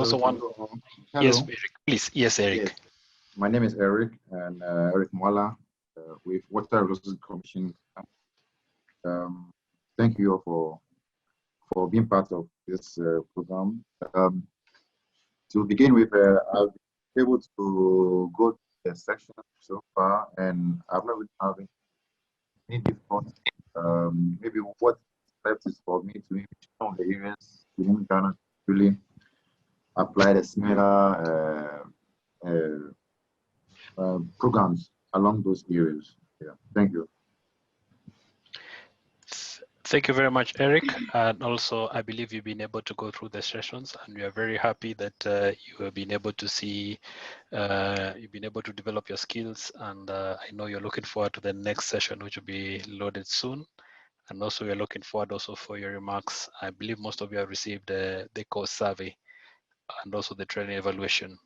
Also one. Yes, Hello. Eric, please. Yes, Eric. Yes, my name is Eric and Eric Mwala with Water Resources Commission. Um, Thank you all for being part of this program. To begin with, I've been able to go to the section so far, and I've not been having any difficulty. Maybe what left is for me to maybe some of the areas within Ghana to really apply the similar programs along those areas. Yeah, thank you. Thank you very much, Eric. And also, I believe you've been able to go through the sessions, and we are very happy that you have been able to see, you've been able to develop your skills. And I know you're looking forward to the next session, which will be loaded soon. And also, we're looking forward also for your remarks. I believe most of you have received the course survey and also the training evaluation.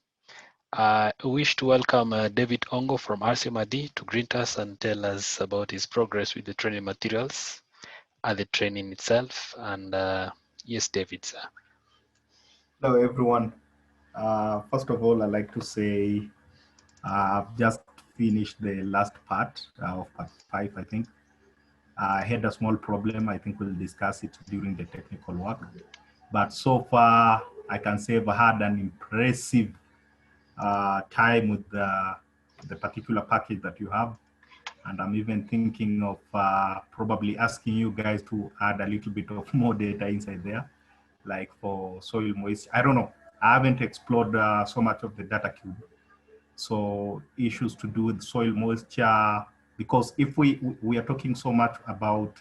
I wish to welcome David Ongo from RCMRD to greet us and tell us about his progress with the training materials and the training itself. And yes, David, sir. Hello, everyone. First of all, I'd like to say I've just finished the last part of part 5, I think. I had a small problem. I think we'll discuss it during the technical work. But so far, I can say I've had an impressive time with the particular package that you have. And I'm even thinking of probably asking you guys to add a little bit of more data inside there, like for soil moisture. I don't know. I haven't explored so much of the data cube. So issues to do with soil moisture, because if we are talking so much about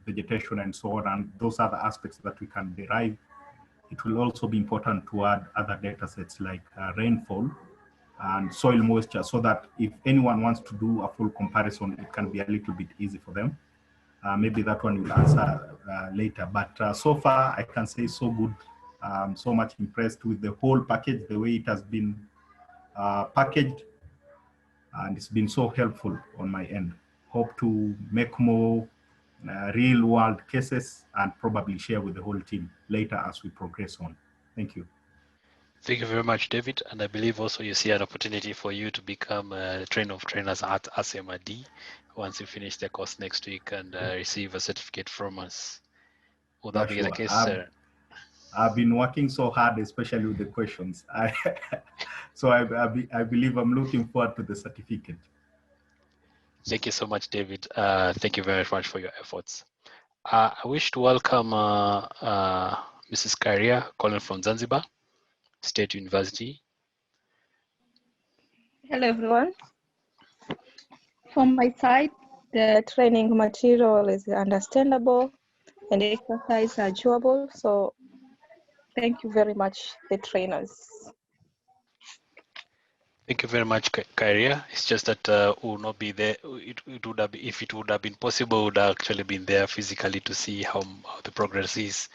vegetation and so on, and those are the aspects that we can derive, it will also be important to add other data sets like rainfall and soil moisture, so that if anyone wants to do a full comparison, it can be a little bit easy for them. Maybe that one will answer later, but so far I can say so good. I'm so much impressed with the whole package, the way it has been packaged, and it's been so helpful on my end. Hope to make more real world cases and probably share with the whole team later as we progress on. Thank you. Thank you very much, David. And I believe also you see an opportunity for you to become a trainer of trainers at RCMRD once you finish the course next week and receive a certificate from us. Would that be the case, sir? I've been working so hard, especially with the questions. So I believe I'm looking forward to the certificate. Thank you so much, David. Thank you very much for your efforts. I wish to welcome Mrs. Karia calling from Zanzibar State University. Hello, everyone. From my side, the training material is understandable and exercises are doable. So thank you very much, the trainers. Thank you very much, Karia. It's just that we will not be there. It would have, if it would have been possible, we would have actually been there physically to see how the progress is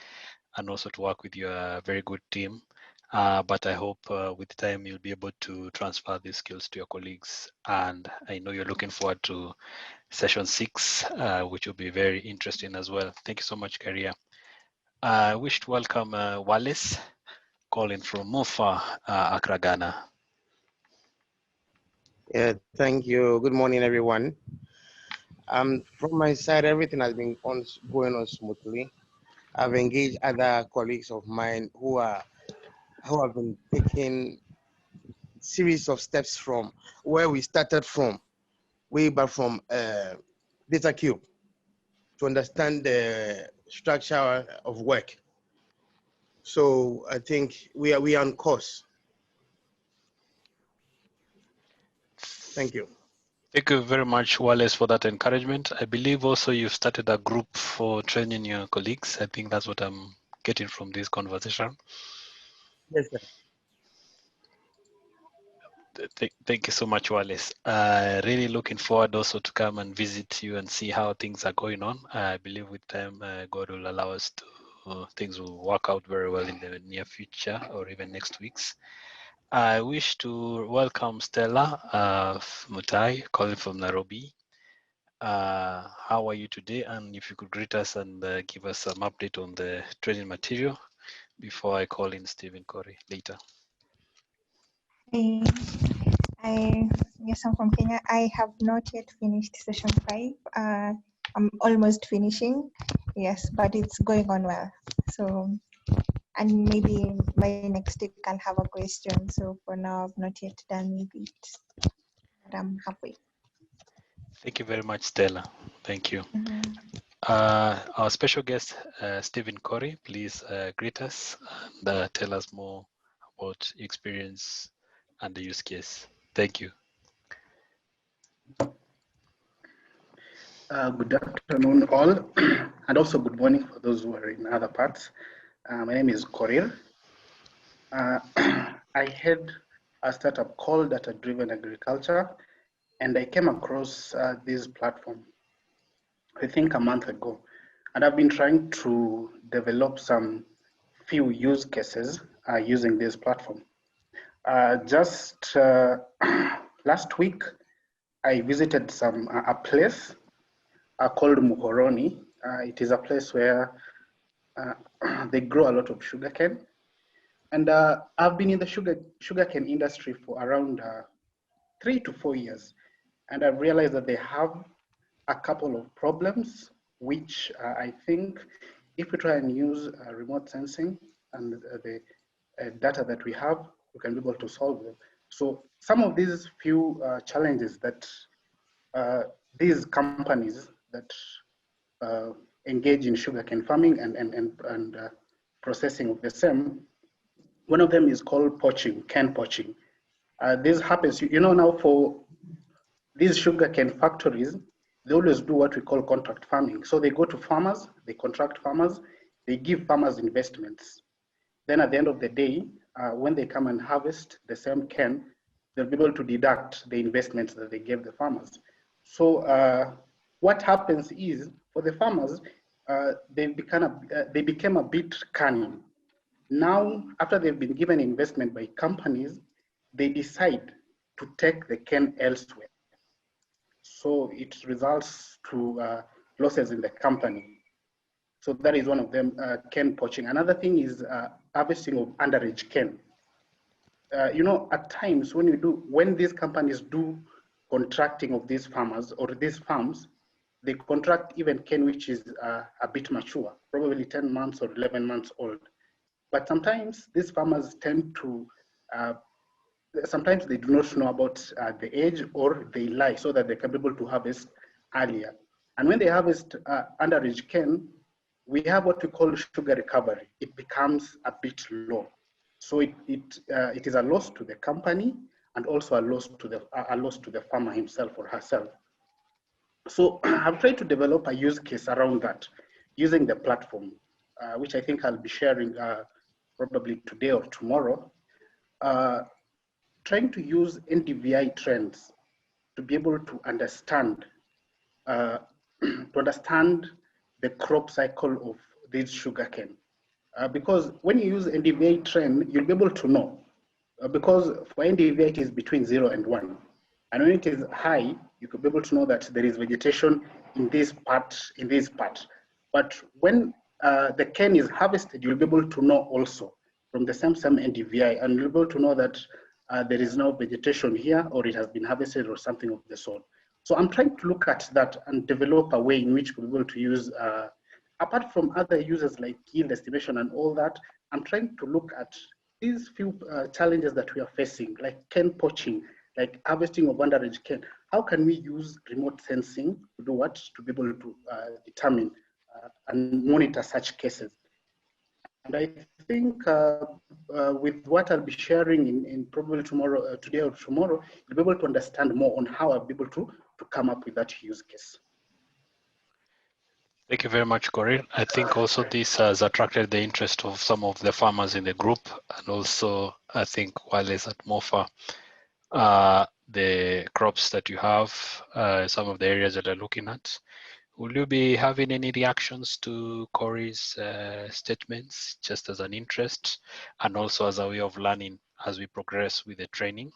and also to work with your very good team. But I hope with time you'll be able to transfer these skills to your colleagues. And I know you're looking forward to session 6, which will be very interesting as well. Thank you so much, Karia. I wish to welcome Wallace calling from Mofa, Accra, Ghana. Yeah, thank you. Good morning, everyone. From my side, everything has been going on smoothly. I've engaged other colleagues of mine who have been taking series of steps from where we started from, way back from Data Cube, to understand the structure of work. So I think we are on course. Thank you. Thank you very much, Wallace, for that encouragement. I believe also you've started a group for training your colleagues. I think that's what I'm getting from this conversation. Yes, sir. Thank you so much, Wallace. Really looking forward also to come and visit you and see how things are going on. I believe with time, God will allow us to, things will work out very well in the near future or even next weeks. I wish to welcome Stella Mutai, calling from Nairobi. How are you today? And if you could greet us and give us some update on the training material, before I call in Stephen Corey later. Yes, I'm from Kenya. I have not yet finished session 5. I'm almost finishing. Yes, but it's going on well. So, and maybe by next week I'll have a question. So for now, I've not yet done with it, but I'm halfway. Thank you very much, Stella. Thank you. Mm-hmm. Our special guest, Stephen Corey, please greet us and tell us more about your experience and the use case. Thank you. Good afternoon, all, and also good morning for those who are in other parts. My name is Korir. I had a startup called Data Driven Agriculture, and I came across this platform, I think a month ago, and I've been trying to develop some few use cases using this platform. Just last week, I visited a place called Muhoroni. It is a place where they grow a lot of sugarcane. And I've been in the sugarcane industry for around 3 to 4 years. And I've realized that they have a couple of problems, which I think if we try and use remote sensing and the data that we have, we can be able to solve them. So some of these few challenges that these companies that engage in sugarcane farming and processing of the same, one of them is called poaching, cane poaching. This happens, you know, now for these sugarcane factories, they always do what we call contract farming. So they go to farmers, they contract farmers, they give farmers investments. Then at the end of the day, when they come and harvest the same cane, they'll be able to deduct the investments that they gave the farmers. So what happens is, for the farmers, they became a bit cunning. Now, after they've been given investment by companies, they decide to take the cane elsewhere. So it results to losses in the company. So that is one of them, cane poaching. Another thing is harvesting of underage cane. You know, at times when these companies do contracting of these farmers or these farms, they contract even cane which is a bit mature, probably 10 months or 11 months old. But sometimes these farmers tend to, sometimes they do not know about the age, or they lie so that they can be able to harvest earlier. And when they harvest underage cane, we have what we call sugar recovery. It becomes a bit low. So it is a loss to the company and also a loss to the farmer himself or herself. So I've tried to develop a use case around that using the platform, which I think I'll be sharing probably today or tomorrow, trying to use NDVI trends to be able to understand the crop cycle of this sugarcane. Because when you use NDVI trend, you'll be able to know. Because for NDVI, it is between 0 and 1. And when it is high, you could be able to know that there is vegetation in this part, But when the cane is harvested, you'll be able to know also from the same NDVI, and you'll be able to know that there is no vegetation here, or it has been harvested, or something of the sort. So I'm trying to look at that and develop a way in which we'll be able to use, apart from other users like yield estimation and all that, I'm trying to look at these few challenges that we are facing, like cane poaching, like harvesting of underage cane. How can we use remote sensing to do what? To be able to determine and monitor such cases. And I think with what I'll be sharing in probably tomorrow, today or tomorrow, you'll be able to understand more on how I'll be able to come up with that use case. Thank you very much, Corinne. I think also this has attracted the interest of some of the farmers in the group, and also I think while it's at MOFA, the crops that you have, some of the areas that are looking at. Will you be having any reactions to Corey's statements, just as an interest, and also as a way of learning as we progress with the training?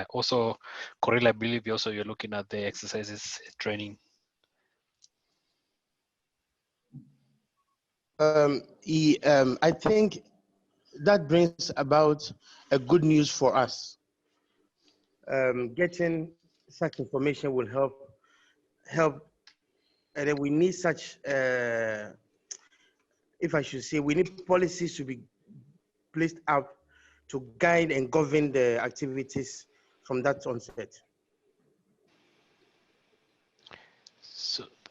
Also, Corey, I believe you're looking at the exercises training. I think that brings about a good news for us. Getting such information will help, and then we need such, if I should say, we need policies to be placed out to guide and govern the activities from that onset.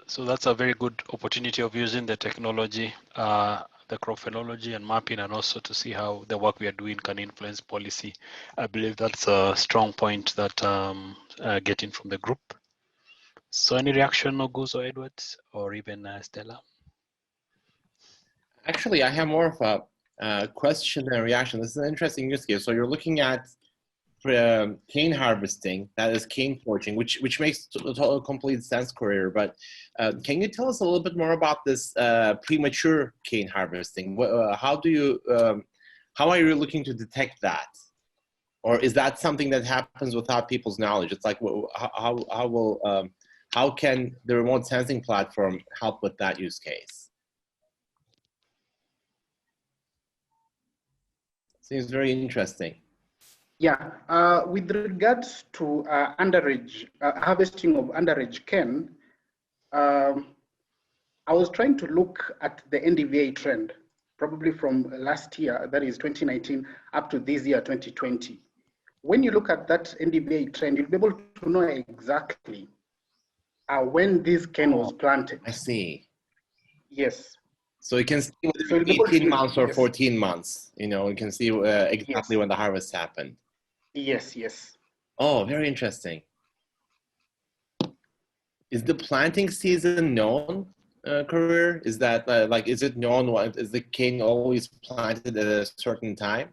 So that's a very good opportunity of using the technology, the crop phenology and mapping, and also to see how the work we are doing can influence policy. I believe that's a strong point that getting from the group. So any reaction, Nogus or Edwards, or even Stella? Actually, I have more of a question than a reaction. This is an interesting use case. So you're looking at cane harvesting, that is cane foraging, which makes total complete sense, Career. But can you tell us a little bit more about this premature cane harvesting? How are you looking to detect that? Or is that something that happens without people's knowledge? It's like, how can the remote sensing platform help with that use case? Seems very interesting. Yeah, with regards to underage harvesting of underage cane, I was trying to look at the NDVI trend, probably from last year, that is 2019, up to this year, 2020. When you look at that NDVI trend, you'll be able to know exactly when this cane was planted. I see. Yes. So you can see whether it's 18 months or 14 months. You know, you can see exactly when the harvest happened. Yes, yes. Oh, very interesting. Is the planting season known, Career? Is that is it known? Is the cane always planted at a certain time?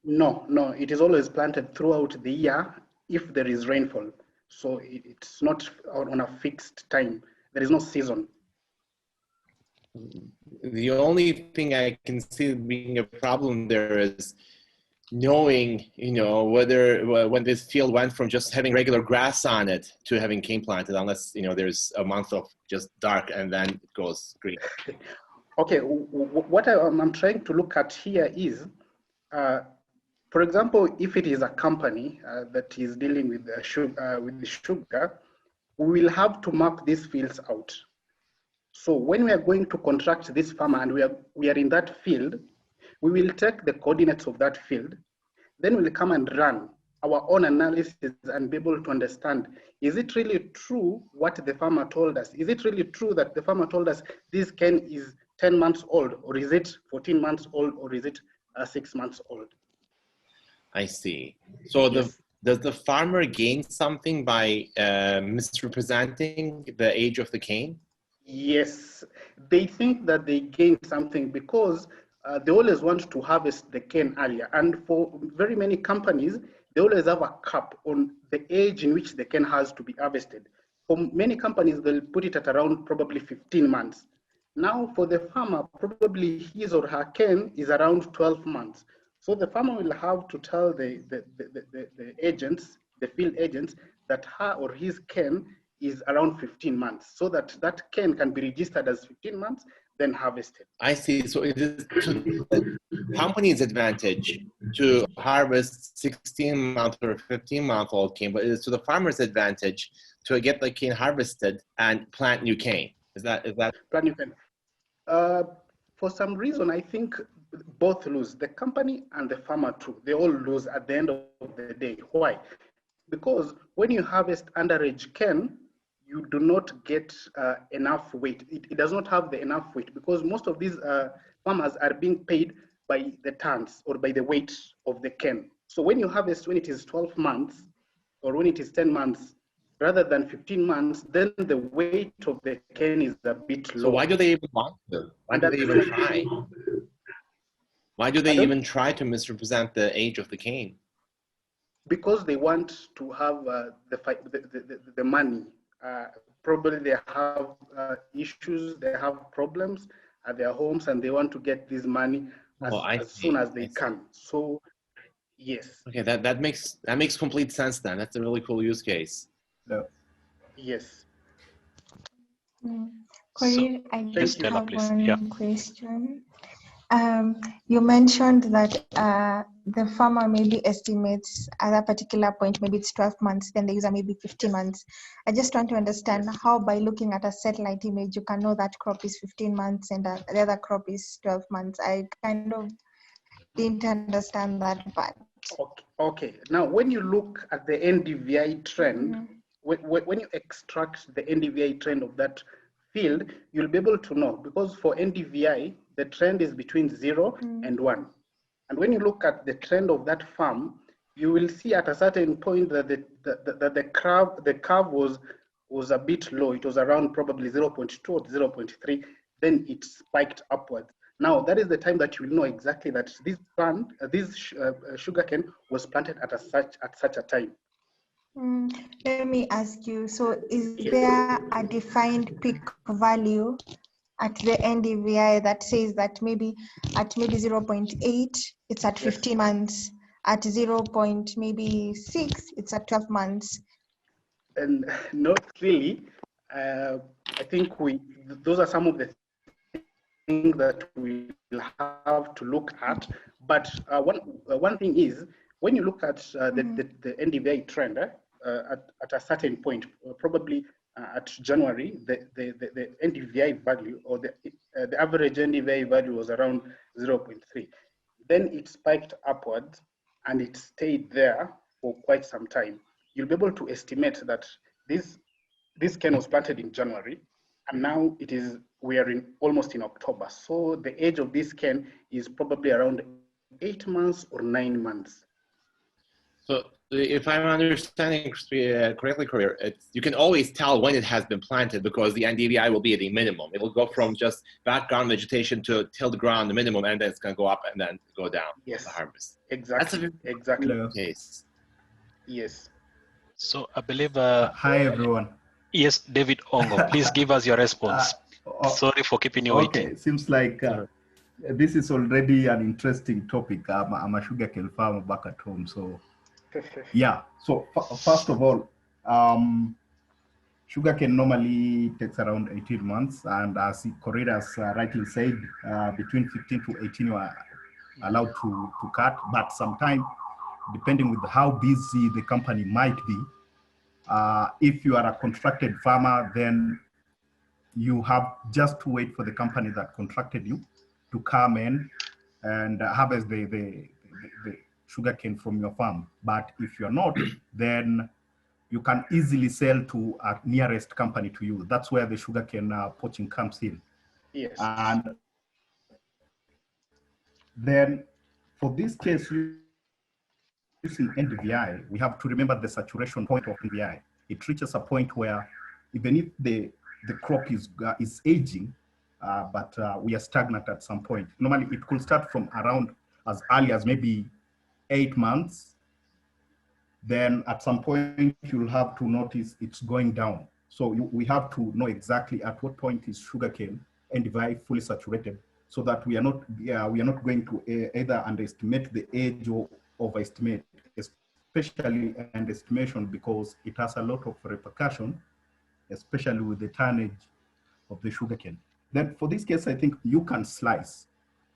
No, it is always planted throughout the year if there is rainfall. So it's not on a fixed time. There is no season. The only thing I can see being a problem there is knowing, whether when this field went from just having regular grass on it to having cane planted, unless, there's a month of just dark and then it goes green. Okay, what I'm trying to look at here is, for example, if it is a company that is dealing with the sugar, we will have to map these fields out. So when we are going to contract this farmer and we are in that field, we will take the coordinates of that field, then we'll come and run our own analysis and be able to understand, is it really true what the farmer told us? Is it really true that the farmer told us this cane is 10 months old, or is it 14 months old, or is it 6 months old? I see. So yes. Does the farmer gain something by misrepresenting the age of the cane? Yes, they think that they gain something because they always want to harvest the cane earlier. And for very many companies, they always have a cap on the age in which the cane has to be harvested. For many companies, they'll put it at around probably 15 months. Now for the farmer, probably his or her cane is around 12 months. So the farmer will have to tell the agents, the field agents, that her or his cane is around 15 months, so that that cane can be registered as 15 months, then harvested. I see. So it is the company's advantage to harvest 16-month or 15-month-old cane, but it is to the farmer's advantage to get the cane harvested and plant new cane. Is that plant new cane? For some reason, I think both lose. The company and the farmer too. They all lose at the end of the day. Why? Because when you harvest underage cane, you do not get enough weight. It does not have the enough weight because most of these farmers are being paid by the tons or by the weight of the cane. So when you harvest when it is 12 months or when it is 10 months, rather than 15 months, then the weight of the cane is a bit low. So why do they even want to? Why do they even try? Why do they even try to misrepresent the age of the cane? Because they want to have the money. Probably they have issues, they have problems at their homes, and they want to get this money as soon as they can. So, yes. Okay, that makes complete sense then. That's a really cool use case. Yes. Corey, I just have one question. You mentioned that the farmer maybe estimates at a particular point, maybe it's 12 months, then the user maybe 15 months. I just want to understand how by looking at a satellite image, you can know that crop is 15 months and the other crop is 12 months. I kind of didn't understand that part. Okay. Now, when you look at the NDVI trend, when you extract the NDVI trend of that field, you'll be able to know, because for NDVI, the trend is between 0 and 1. And when you look at the trend of that farm, you will see at a certain point that the curve was a bit low. It was around probably 0.2 or 0.3. Then it spiked upwards. Now, that is the time that you will know exactly that this plant, sugarcane was planted at such a time. Let me ask you, so is there a defined peak value at the NDVI that says that maybe at maybe 0.8, it's at 15 months, at 0.6, it's at 12 months? And not really. I think those are some of the things that we will have to look at. But one thing is, when you look at the NDVI trend at a certain point, probably at January, the NDVI value or the average NDVI value was around 0.3. Then it spiked upwards and it stayed there for quite some time. You'll be able to estimate that this cane was planted in January, and now we are almost in October. So the age of this cane is probably around 8 months or 9 months. So if I'm understanding correctly, you can always tell when it has been planted because the NDVI will be at the minimum. It will go from just background vegetation to tilled ground, the minimum, and then it's going to go up and then go down. Yes, the harvest. Exactly. That's the case. Yes. So I believe. Hi, everyone. Yes, David Ongo, please give us your response. Sorry for keeping you waiting. Okay, seems like this is already an interesting topic. I'm a sugarcane farmer back at home, so yeah. So first of all, sugarcane normally takes around 18 months, and as Correa has rightly said, between 15 to 18 you are allowed to cut, but sometimes, depending with how busy the company might be, if you are a contracted farmer, then you have just to wait for the company that contracted you to come in and harvest the sugarcane from your farm. But if you're not, then you can easily sell to a nearest company to you. That's where the sugarcane poaching comes in. Yes. And then for this case, using NDVI, we have to remember the saturation point of NDVI. It reaches a point where even if the crop is aging, but we are stagnant at some point. Normally, it could start from around as early as maybe 8 months. Then at some point, you'll have to notice it's going down. So we have to know exactly at what point is sugarcane NDVI fully saturated, so that we are not going to either underestimate the age or overestimate, especially underestimation, because it has a lot of repercussion, especially with the tonnage of the sugarcane. Then for this case, I think you can slice.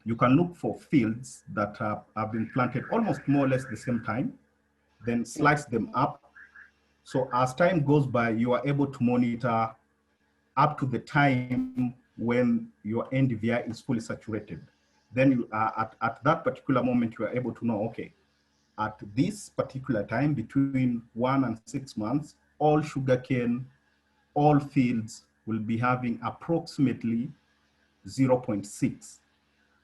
You can look for fields that have been planted almost more or less the same time, then slice them up. So as time goes by, you are able to monitor up to the time when your NDVI is fully saturated. Then you at that particular moment, you are able to know, okay, at this particular time, between 1 and 6 months, all sugarcane, all fields will be having approximately 0.6.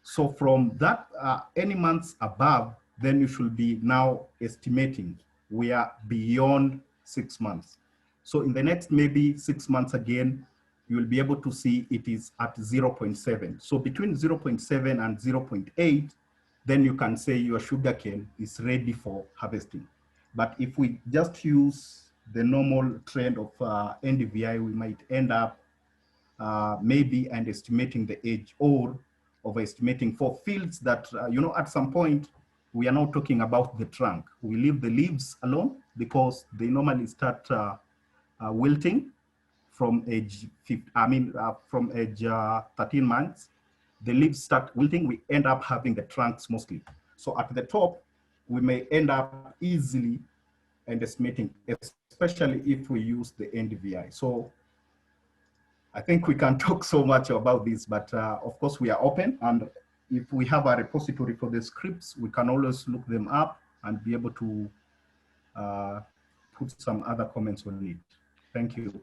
So from that, any months above, then you should be now estimating we are beyond 6 months. So in the next maybe 6 months again, you will be able to see it is at 0.7. So between 0.7 and 0.8, then you can say your sugarcane is ready for harvesting. But if we just use the normal trend of NDVI, we might end up maybe underestimating the age or overestimating for fields that, at some point, we are now talking about the trunk. We leave the leaves alone because they normally start wilting from age 13 months. the leaves start wilting, we end up having the trunks mostly. So at the top, we may end up easily underestimating, especially if we use the NDVI. So I think we can talk so much about this, but of course we are open, and if we have a repository for the scripts, we can always look them up and be able to put some other comments on it. Thank you.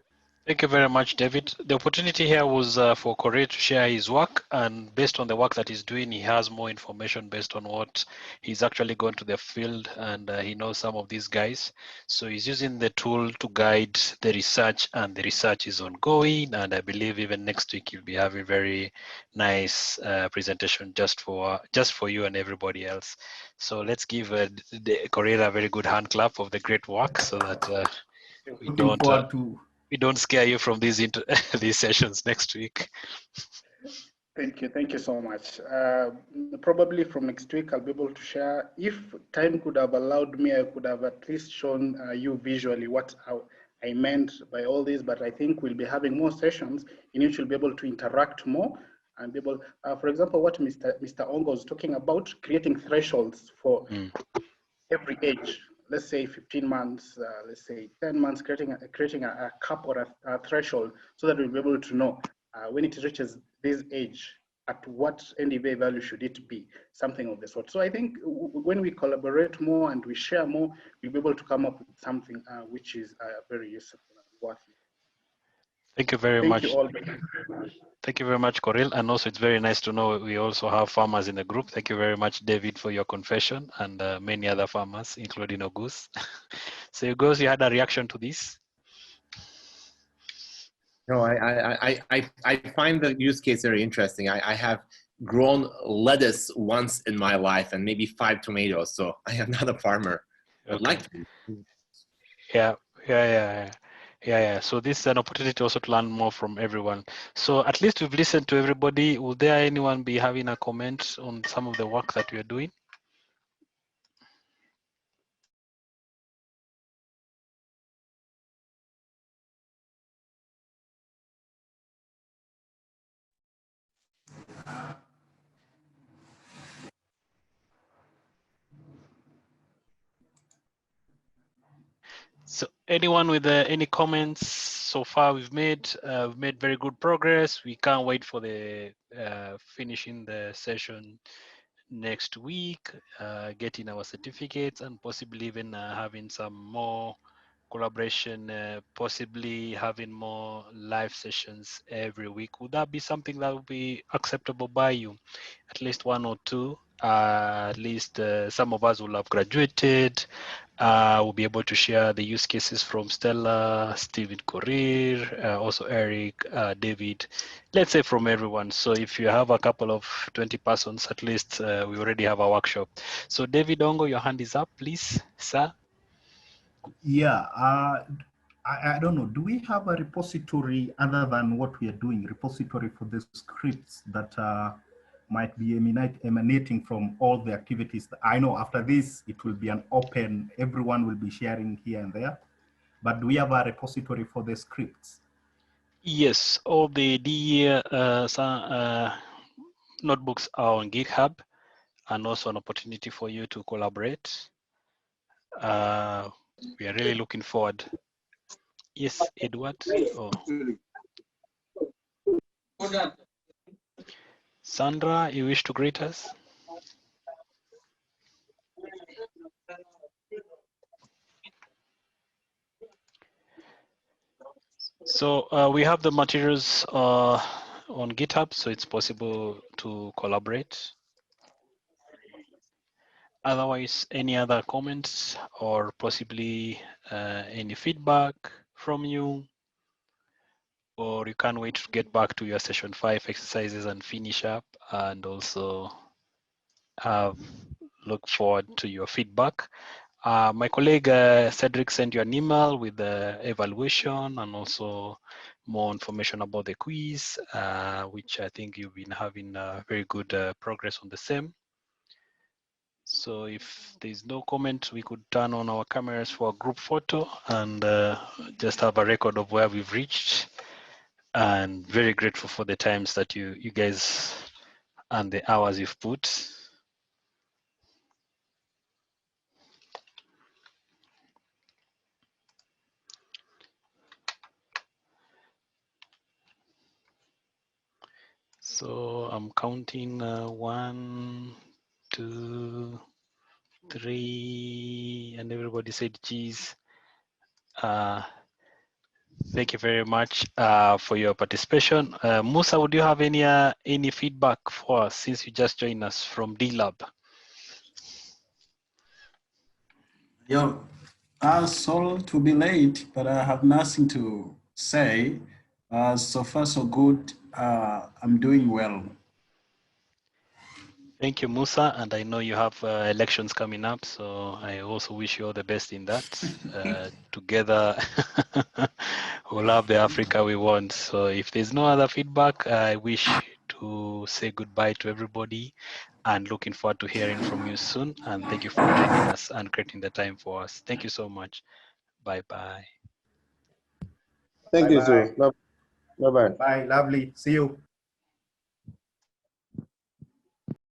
Thank you very much, David. The opportunity here was for Corey to share his work, and based on the work that he's doing, he has more information based on what he's actually gone to the field, and he knows some of these guys. So he's using the tool to guide the research, and the research is ongoing. And I believe even next week he'll be having very nice presentation just for you and everybody else. So let's give Corey a very good hand clap of the great work, so that we don't scare you from these these sessions next week. Thank you so much. Probably from next week, I'll be able to share. If time could have allowed me, I could have at least shown you visually what I meant by all this, but I think we'll be having more sessions in which you'll be able to interact more and be able, for example, what Mr. Ongo was talking about, creating thresholds for every age. Let's say 15 months, let's say 10 months, creating a cap or a threshold, so that we'll be able to know when it reaches this age, at what NDVI value should it be, something of the sort. So I think when we collaborate more and we share more, we'll be able to come up with something which is very useful and worth it. Thank you very much. Thank you all. Thank you very much, Coril. And also, it's very nice to know we also have farmers in the group. Thank you very much, David, for your confession, and many other farmers, including Ogus. So, Ogus, you had a reaction to this? No, I find the use case very interesting. I have grown lettuce once in my life and maybe 5 tomatoes, so I am not a farmer. Okay. I'd like to. Yeah. So this is an opportunity also to learn more from everyone. So at least we've listened to everybody. Will there anyone be having a comment on some of the work that we are doing? So anyone with any comments so far? We've made very good progress. We can't wait for the finishing the session next week, getting our certificates, and possibly even having some more collaboration, possibly having more live sessions every week. Would that be something that would be acceptable by you? At least 1 or 2. At least some of us will have graduated. We'll be able to share the use cases from Stella, Steven Korir, also Eric, David, let's say from everyone. So if you have a couple of 20 persons, at least we already have a workshop. So David Ongo, your hand is up, please, sir. Yeah, I don't know. Do we have a repository other than what we are doing, repository for the scripts that might be emanating from all the activities? I know after this, it will be an open, everyone will be sharing here and there. But do we have a repository for the scripts? Yes, all the DE notebooks are on GitHub, and also an opportunity for you to collaborate. We are really looking forward. Yes, Edward. Oh. Sandra, you wish to greet us? So we have the materials on GitHub, so it's possible to collaborate. Otherwise, any other comments or possibly any feedback from you? Or you can't wait to get back to your session 5 exercises and finish up, and also look forward to your feedback. My colleague Cedric sent you an email with the evaluation and also more information about the quiz, which I think you've been having very good progress on the same. So if there's no comment, we could turn on our cameras for a group photo and just have a record of where we've reached. And very grateful for the times that you guys and the hours you've put. So I'm counting 1, 2, 3, and everybody said geez. Thank you very much for your participation. Musa, would you have any feedback for us since you just joined us from D-Lab? Yeah, sorry to be late, but I have nothing to say. So far, so good. I'm doing well. Thank you, Musa. And I know you have elections coming up, so I also wish you all the best in that. Together, we'll have the Africa we want. So if there's no other feedback, I wish to say goodbye to everybody and looking forward to hearing from you soon. And thank you for joining us and creating the time for us. Thank you so much. Bye-bye. Thank you, Bye-bye. sir. Bye-bye. Bye. Lovely. See you.